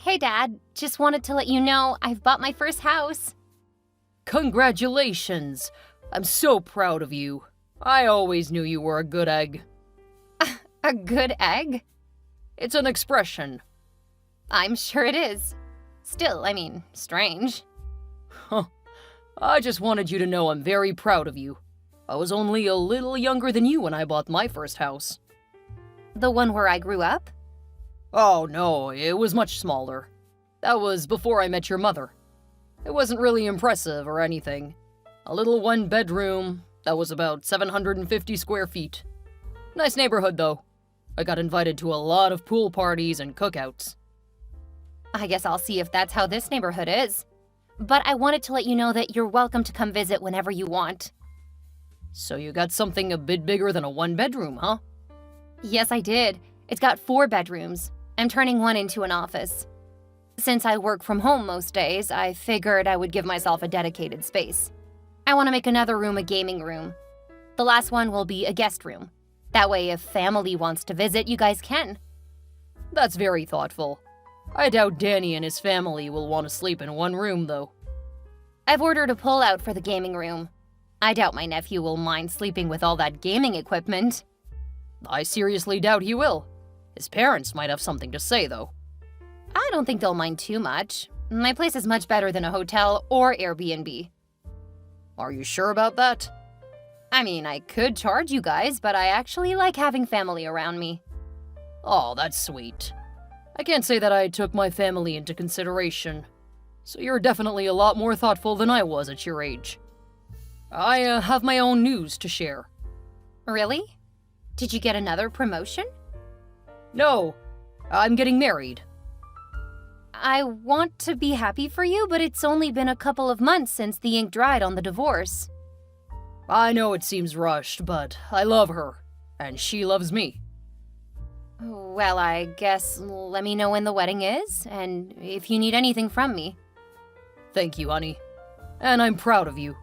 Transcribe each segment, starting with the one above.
Hey, Dad. Just wanted to let you know I've bought my first house. Congratulations! I'm so proud of you. I always knew you were a good egg. A good egg? It's an expression. I'm sure it is. Still, strange. Huh. I just wanted you to know I'm very proud of you. I was only a little younger than you when I bought my first house. The one where I grew up? Oh no, it was much smaller. That was before I met your mother. It wasn't really impressive or anything. A little one-bedroom that was about 750 square feet. Nice neighborhood, though. I got invited to a lot of pool parties and cookouts. I guess I'll see if that's how this neighborhood is. But I wanted to let you know that you're welcome to come visit whenever you want. So you got something a bit bigger than a one-bedroom, huh? Yes, I did. It's got 4 bedrooms. I'm turning one into an office. Since I work from home most days, I figured I would give myself a dedicated space. I want to make another room a gaming room. The last one will be a guest room. That way, if family wants to visit, you guys can. That's very thoughtful. I doubt Danny and his family will want to sleep in one room, though. I've ordered a pull-out for the gaming room. I doubt my nephew will mind sleeping with all that gaming equipment. I seriously doubt he will. His parents might have something to say, though. I don't think they'll mind too much. My place is much better than a hotel or Airbnb. Are you sure about that? I could charge you guys, but I actually like having family around me. Oh, that's sweet. I can't say that I took my family into consideration. So you're definitely a lot more thoughtful than I was at your age. I have my own news to share. Really? Did you get another promotion? No, I'm getting married. I want to be happy for you, but it's only been a couple of months since the ink dried on the divorce. I know it seems rushed, but I love her, and she loves me. Well, I guess let me know when the wedding is, and if you need anything from me. Thank you, honey. And I'm proud of you.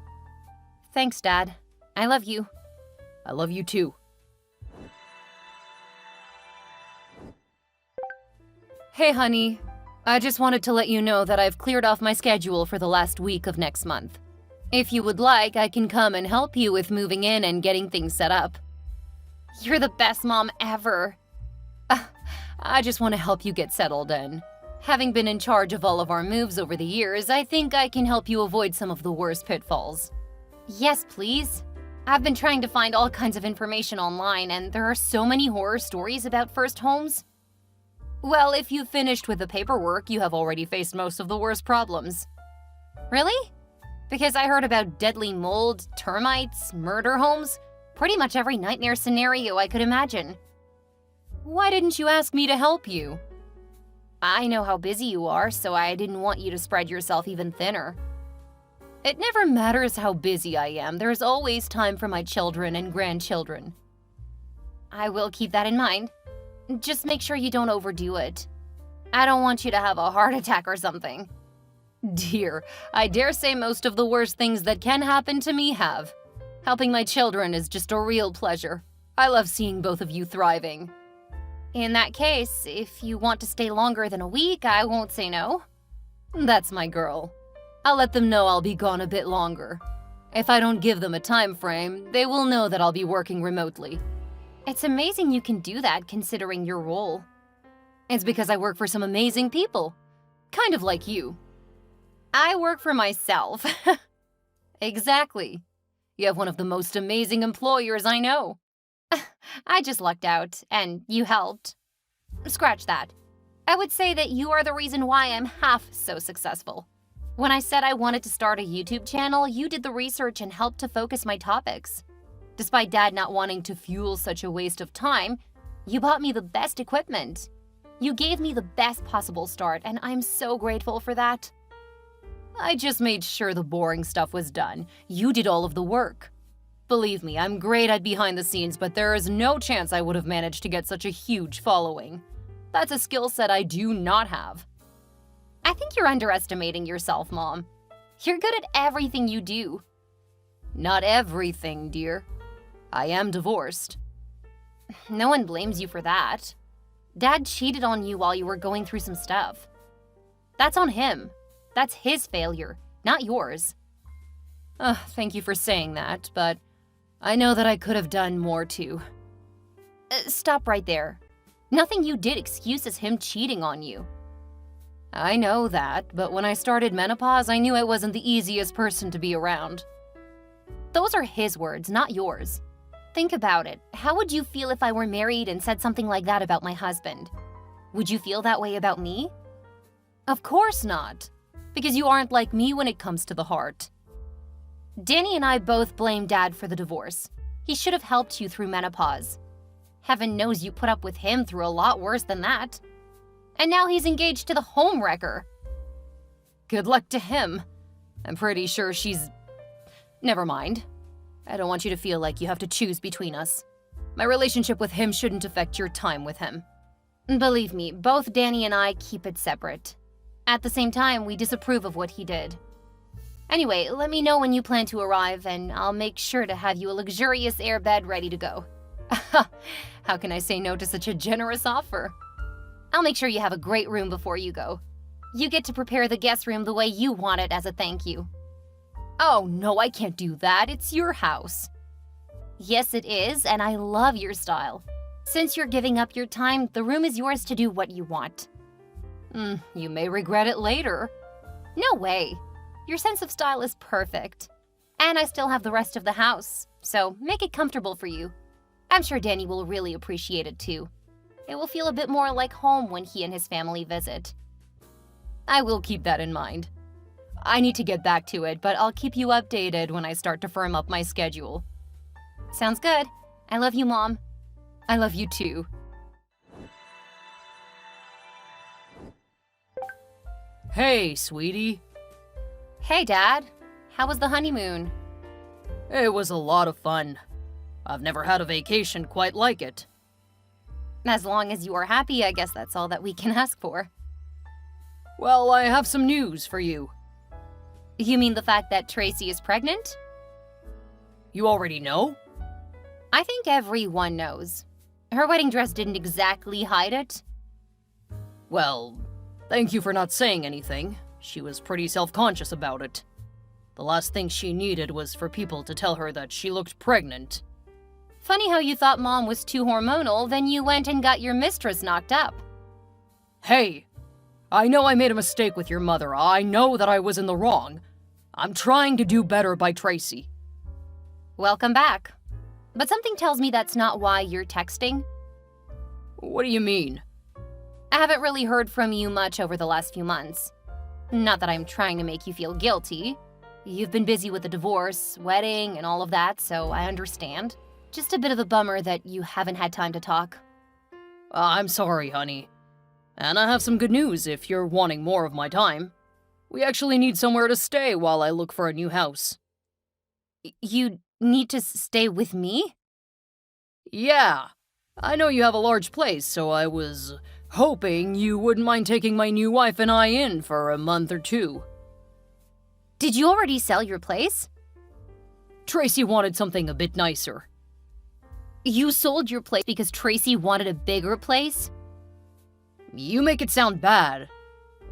Thanks, Dad. I love you. I love you too. Hey, honey. I just wanted to let you know that I've cleared off my schedule for the last week of next month. If you would like, I can come and help you with moving in and getting things set up. You're the best mom ever. I just want to help you get settled in. Having been in charge of all of our moves over the years, I think I can help you avoid some of the worst pitfalls. Yes, please. I've been trying to find all kinds of information online, and there are so many horror stories about first homes. Well, if you've finished with the paperwork, you have already faced most of the worst problems. Really? Because I heard about deadly mold, termites, murder homes, pretty much every nightmare scenario I could imagine. Why didn't you ask me to help you? I know how busy you are, so I didn't want you to spread yourself even thinner. It never matters how busy I am, there's always time for my children and grandchildren. I will keep that in mind. Just make sure you don't overdo it. I don't want you to have a heart attack or something. Dear, I dare say most of the worst things that can happen to me have. Helping my children is just a real pleasure. I love seeing both of you thriving. In that case, if you want to stay longer than a week, I won't say no. That's my girl. I'll let them know I'll be gone a bit longer. If I don't give them a time frame, they will know that I'll be working remotely. It's amazing you can do that considering your role. It's because I work for some amazing people. Kind of like you. I work for myself. Exactly. You have one of the most amazing employers I know. I just lucked out, and you helped. Scratch that. I would say that you are the reason why I'm half so successful. When I said I wanted to start a YouTube channel, you did the research and helped to focus my topics. Despite Dad not wanting to fuel such a waste of time, you bought me the best equipment. You gave me the best possible start, and I'm so grateful for that. I just made sure the boring stuff was done. You did all of the work. Believe me, I'm great at behind the scenes, but there is no chance I would have managed to get such a huge following. That's a skill set I do not have. I think you're underestimating yourself, Mom. You're good at everything you do. Not everything, dear. I am divorced. No one blames you for that. Dad cheated on you while you were going through some stuff. That's on him. That's his failure, not yours. Thank you for saying that, but I know that I could have done more too. Stop right there. Nothing you did excuses him cheating on you. I know that, but when I started menopause, I knew I wasn't the easiest person to be around. Those are his words, not yours. Think about it. How would you feel if I were married and said something like that about my husband? Would you feel that way about me? Of course not, because you aren't like me when it comes to the heart. Danny and I both blame Dad for the divorce. He should have helped you through menopause. Heaven knows you put up with him through a lot worse than that. And now he's engaged to the homewrecker. Good luck to him. I'm pretty sure she's... Never mind. I don't want you to feel like you have to choose between us. My relationship with him shouldn't affect your time with him. Believe me, both Danny and I keep it separate. At the same time, we disapprove of what he did. Anyway, let me know when you plan to arrive, and I'll make sure to have you a luxurious airbed ready to go. How can I say no to such a generous offer? I'll make sure you have a great room before you go. You get to prepare the guest room the way you want it as a thank you. Oh, no, I can't do that. It's your house. Yes, it is, and I love your style. Since you're giving up your time, the room is yours to do what you want. You may regret it later. No way. Your sense of style is perfect. And I still have the rest of the house, so make it comfortable for you. I'm sure Danny will really appreciate it too. It will feel a bit more like home when he and his family visit. I will keep that in mind. I need to get back to it, but I'll keep you updated when I start to firm up my schedule. Sounds good. I love you, Mom. I love you too. Hey, sweetie. Hey, Dad. How was the honeymoon? It was a lot of fun. I've never had a vacation quite like it. As long as you are happy, I guess that's all that we can ask for. Well, I have some news for you. You mean the fact that Tracy is pregnant? You already know? I think everyone knows. Her wedding dress didn't exactly hide it. Well, thank you for not saying anything. She was pretty self-conscious about it. The last thing she needed was for people to tell her that she looked pregnant. Funny how you thought Mom was too hormonal, then you went and got your mistress knocked up. Hey, I know I made a mistake with your mother. I know that I was in the wrong. I'm trying to do better by Tracy. Welcome back. But something tells me that's not why you're texting. What do you mean? I haven't really heard from you much over the last few months. Not that I'm trying to make you feel guilty. You've been busy with the divorce, wedding, and all of that, so I understand. Just a bit of a bummer that you haven't had time to talk. I'm sorry, honey. And I have some good news if you're wanting more of my time. We actually need somewhere to stay while I look for a new house. You need to stay with me? Yeah. I know you have a large place, so I was hoping you wouldn't mind taking my new wife and I in for a month or two. Did you already sell your place? Tracy wanted something a bit nicer. You sold your place because Tracy wanted a bigger place? You make it sound bad.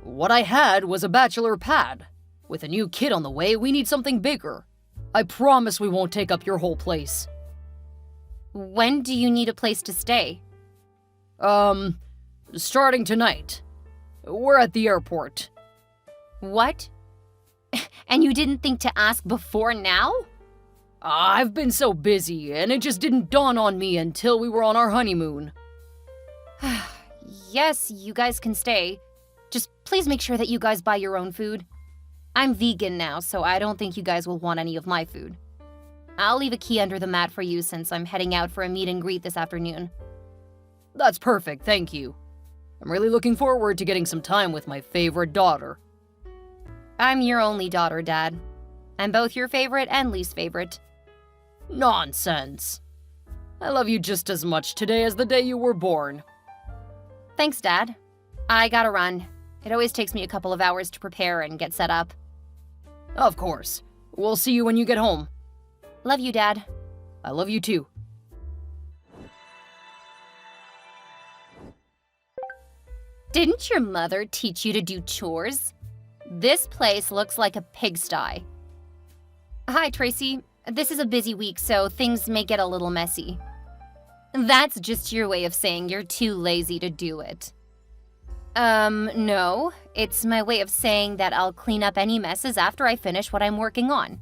What I had was a bachelor pad. With a new kid on the way, we need something bigger. I promise we won't take up your whole place. When do you need a place to stay? Starting tonight. We're at the airport. What? And you didn't think to ask before now? I've been so busy, and it just didn't dawn on me until we were on our honeymoon. Yes, you guys can stay. Just please make sure that you guys buy your own food. I'm vegan now, so I don't think you guys will want any of my food. I'll leave a key under the mat for you since I'm heading out for a meet and greet this afternoon. That's perfect, thank you. I'm really looking forward to getting some time with my favorite daughter. I'm your only daughter, Dad. I'm both your favorite and least favorite. Nonsense. I love you just as much today as the day you were born. Thanks, Dad. I gotta run. It always takes me a couple of hours to prepare and get set up. Of course. We'll see you when you get home. Love you, Dad. I love you too. Didn't your mother teach you to do chores? This place looks like a pigsty. Hi, Tracy. This is a busy week, so things may get a little messy. That's just your way of saying you're too lazy to do it. No. It's my way of saying that I'll clean up any messes after I finish what I'm working on.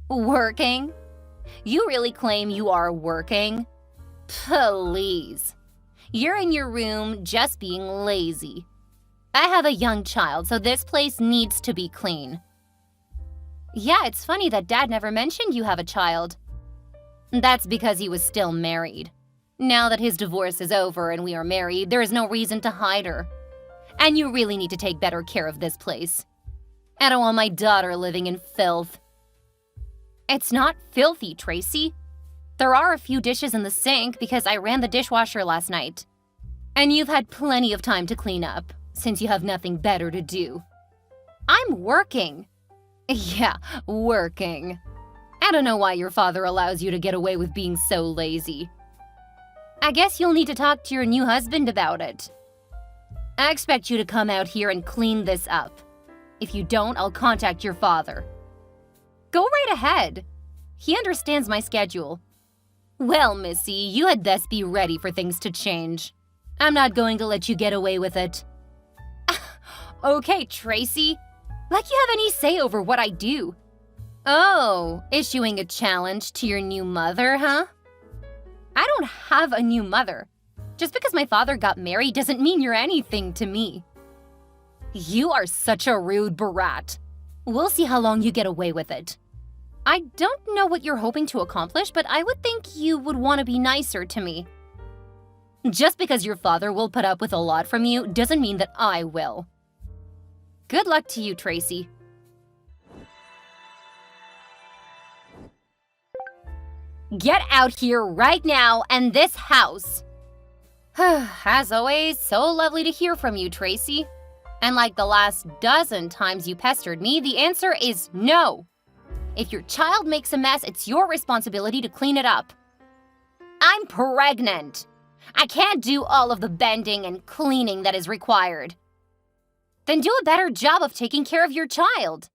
Working? You really claim you are working? Please. You're in your room just being lazy. I have a young child, so this place needs to be clean. Yeah, it's funny that Dad never mentioned you have a child. That's because he was still married. Now that his divorce is over and we are married, there is no reason to hide her. And you really need to take better care of this place. I don't want my daughter living in filth. It's not filthy, Tracy. There are a few dishes in the sink because I ran the dishwasher last night. And you've had plenty of time to clean up, since you have nothing better to do. I'm working. Yeah, working. I don't know why your father allows you to get away with being so lazy. I guess you'll need to talk to your new husband about it. I expect you to come out here and clean this up. If you don't, I'll contact your father. Go right ahead. He understands my schedule. Well, Missy, you had best be ready for things to change. I'm not going to let you get away with it. Okay, Tracy. Like you have any say over what I do. Oh, issuing a challenge to your new mother, huh? I don't have a new mother. Just because my father got married doesn't mean you're anything to me. You are such a rude brat. We'll see how long you get away with it. I don't know what you're hoping to accomplish, but I would think you would want to be nicer to me. Just because your father will put up with a lot from you doesn't mean that I will. Good luck to you, Tracy. Get out here right now and this house. As always, so lovely to hear from you, Tracy. And like the last dozen times you pestered me, the answer is no. If your child makes a mess, it's your responsibility to clean it up. I'm pregnant. I can't do all of the bending and cleaning that is required. Then do a better job of taking care of your child.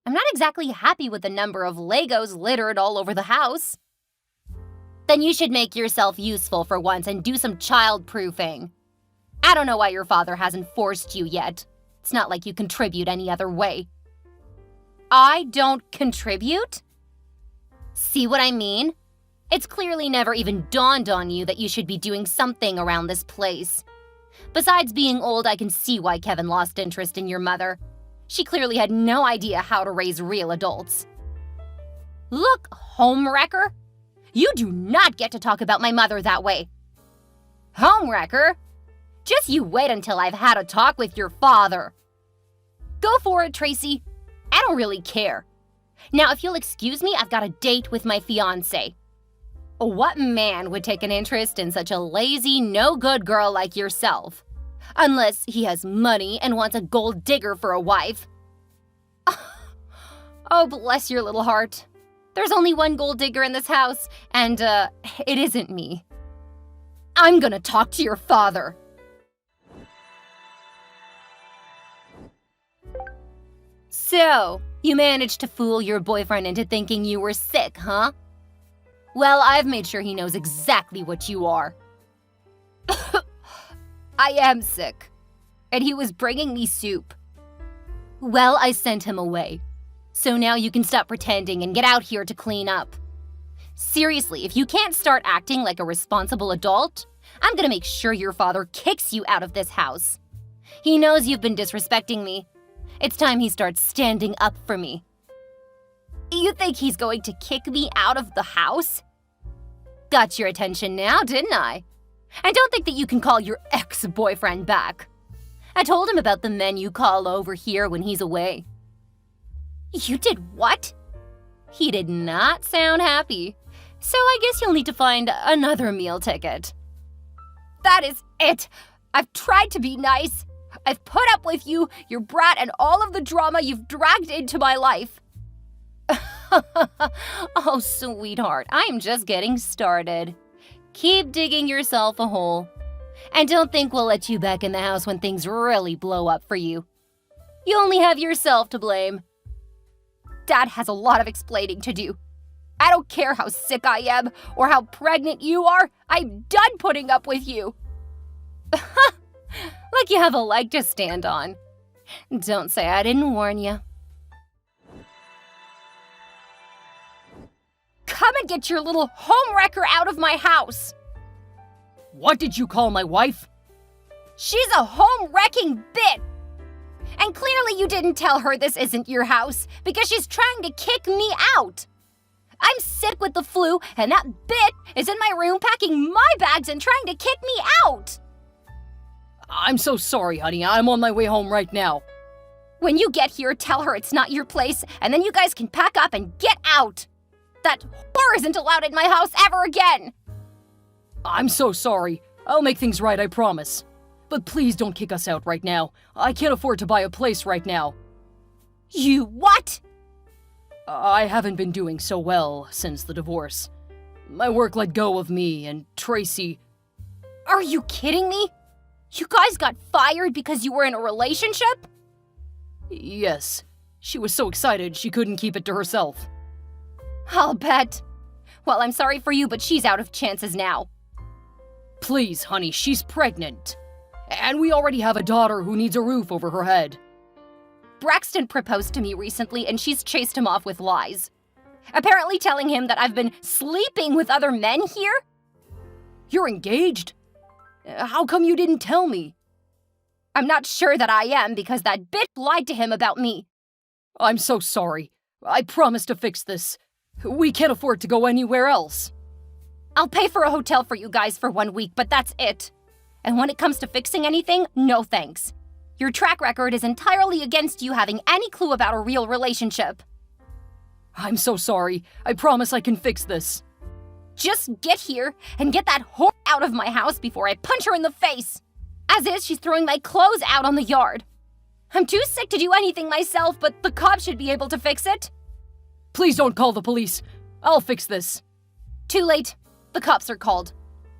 I'm not exactly happy with the number of Legos littered all over the house. Then you should make yourself useful for once and do some child-proofing. I don't know why your father hasn't forced you yet. It's not like you contribute any other way. I don't contribute? See what I mean? It's clearly never even dawned on you that you should be doing something around this place. Besides being old, I can see why Kevin lost interest in your mother. She clearly had no idea how to raise real adults. Look, homewrecker, you do not get to talk about my mother that way. Homewrecker? Just you wait until I've had a talk with your father. Go for it, Tracy. I don't really care. Now, if you'll excuse me, I've got a date with my fiancé. What man would take an interest in such a lazy, no-good girl like yourself? Unless he has money and wants a gold digger for a wife. Oh, bless your little heart. There's only one gold digger in this house, and, it isn't me. I'm gonna talk to your father. So, you managed to fool your boyfriend into thinking you were sick, huh? Well, I've made sure he knows exactly what you are. I am sick, and he was bringing me soup. Well, I sent him away. So now you can stop pretending and get out here to clean up. Seriously, if you can't start acting like a responsible adult, I'm gonna make sure your father kicks you out of this house. He knows you've been disrespecting me. It's time he starts standing up for me. You think he's going to kick me out of the house? Got your attention now, didn't I? And don't think that you can call your ex-boyfriend back. I told him about the men you call over here when he's away. You did what? He did not sound happy. So I guess you'll need to find another meal ticket. That is it. I've tried to be nice. I've put up with you, your brat, and all of the drama you've dragged into my life. Oh, sweetheart, I'm just getting started. Keep digging yourself a hole. And don't think we'll let you back in the house when things really blow up for you. You only have yourself to blame. Dad has a lot of explaining to do. I don't care how sick I am or how pregnant you are. I'm done putting up with you. Like you have a leg to stand on. Don't say I didn't warn you. Come and get your little homewrecker out of my house. What did you call my wife? She's a home-wrecking bit. And clearly you didn't tell her this isn't your house because she's trying to kick me out. I'm sick with the flu, and that bit is in my room packing my bags and trying to kick me out. I'm so sorry, honey. I'm on my way home right now. When you get here, tell her it's not your place, and then you guys can pack up and get out. That whore isn't allowed in my house ever again. I'm so sorry. I'll make things right, I promise. But please don't kick us out right now. I can't afford to buy a place right now. You what? I haven't been doing so well since the divorce. My work let go of me, and Tracy... Are you kidding me? You guys got fired because you were in a relationship? Yes. She was so excited she couldn't keep it to herself. I'll bet. Well, I'm sorry for you, but she's out of chances now. Please, honey, she's pregnant. And we already have a daughter who needs a roof over her head. Braxton proposed to me recently, and she's chased him off with lies. Apparently telling him that I've been sleeping with other men here? You're engaged? How come you didn't tell me? I'm not sure that I am because that bitch lied to him about me. I'm so sorry. I promise to fix this. We can't afford to go anywhere else. I'll pay for a hotel for you guys for 1 week, but that's it. And when it comes to fixing anything, no thanks. Your track record is entirely against you having any clue about a real relationship. I'm so sorry. I promise I can fix this. Just get here and get that whore out of my house before I punch her in the face. As is, she's throwing my clothes out on the yard. I'm too sick to do anything myself, but the cops should be able to fix it. Please don't call the police. I'll fix this. Too late. The cops are called.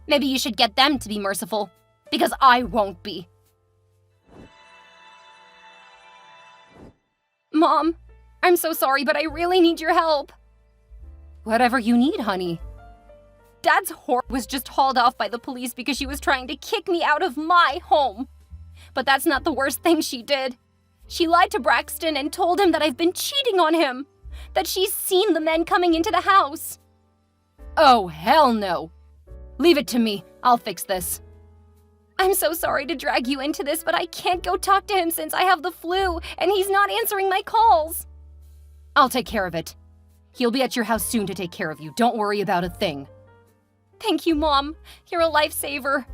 Maybe you should get them to be merciful, because I won't be. Mom, I'm so sorry, but I really need your help. Whatever you need, honey. Dad's whore was just hauled off by the police because she was trying to kick me out of my home. But that's not the worst thing she did. She lied to Braxton and told him that I've been cheating on him, that she's seen the men coming into the house. Oh, hell no. Leave it to me. I'll fix this. I'm so sorry to drag you into this, but I can't go talk to him since I have the flu, and he's not answering my calls. I'll take care of it. He'll be at your house soon to take care of you. Don't worry about a thing. Thank you, Mom. You're a lifesaver.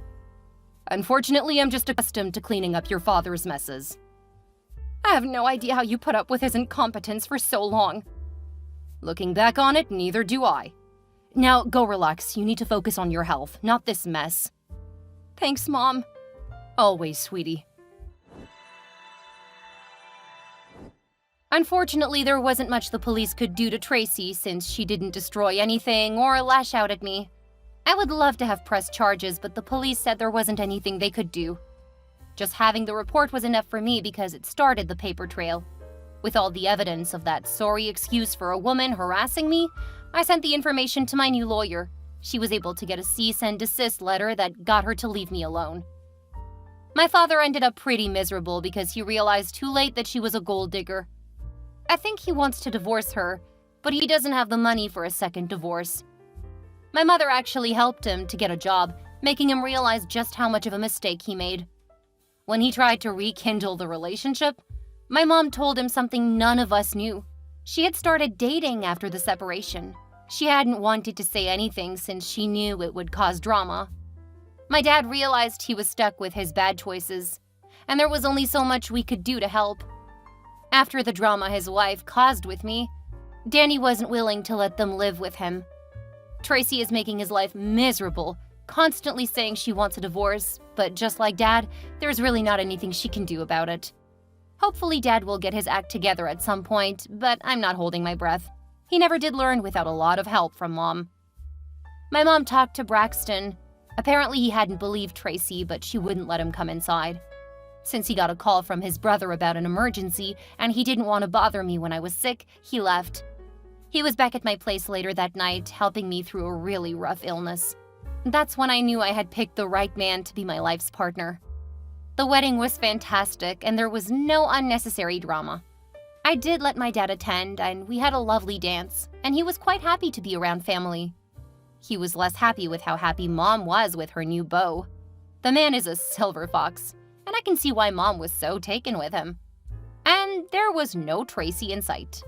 Unfortunately, I'm just accustomed to cleaning up your father's messes. I have no idea how you put up with his incompetence for so long. Looking back on it, neither do I. Now, go relax. You need to focus on your health, not this mess. Thanks, Mom. Always, sweetie. Unfortunately, there wasn't much the police could do to Tracy since she didn't destroy anything or lash out at me. I would love to have pressed charges, but the police said there wasn't anything they could do. Just having the report was enough for me because it started the paper trail. With all the evidence of that sorry excuse for a woman harassing me, I sent the information to my new lawyer. She was able to get a cease and desist letter that got her to leave me alone. My father ended up pretty miserable because he realized too late that she was a gold digger. I think he wants to divorce her, but he doesn't have the money for a second divorce. My mother actually helped him to get a job, making him realize just how much of a mistake he made. When he tried to rekindle the relationship, my mom told him something none of us knew. She had started dating after the separation. She hadn't wanted to say anything since she knew it would cause drama. My dad realized he was stuck with his bad choices, and there was only so much we could do to help. After the drama his wife caused with me, Danny wasn't willing to let them live with him. Tracy is making his life miserable, constantly saying she wants a divorce, but just like Dad, there's really not anything she can do about it. Hopefully Dad will get his act together at some point, but I'm not holding my breath. He never did learn without a lot of help from Mom. My mom talked to Braxton, Apparently, he hadn't believed Tracy, but she wouldn't let him come inside. Since he got a call from his brother about an emergency and he didn't want to bother me when I was sick, he left. He was back at my place later that night, helping me through a really rough illness. That's when I knew I had picked the right man to be my life's partner. The wedding was fantastic, and there was no unnecessary drama. I did let my dad attend, and we had a lovely dance, and he was quite happy to be around family. He was less happy with how happy Mom was with her new beau. The man is a silver fox, and I can see why Mom was so taken with him. And there was no Tracy in sight.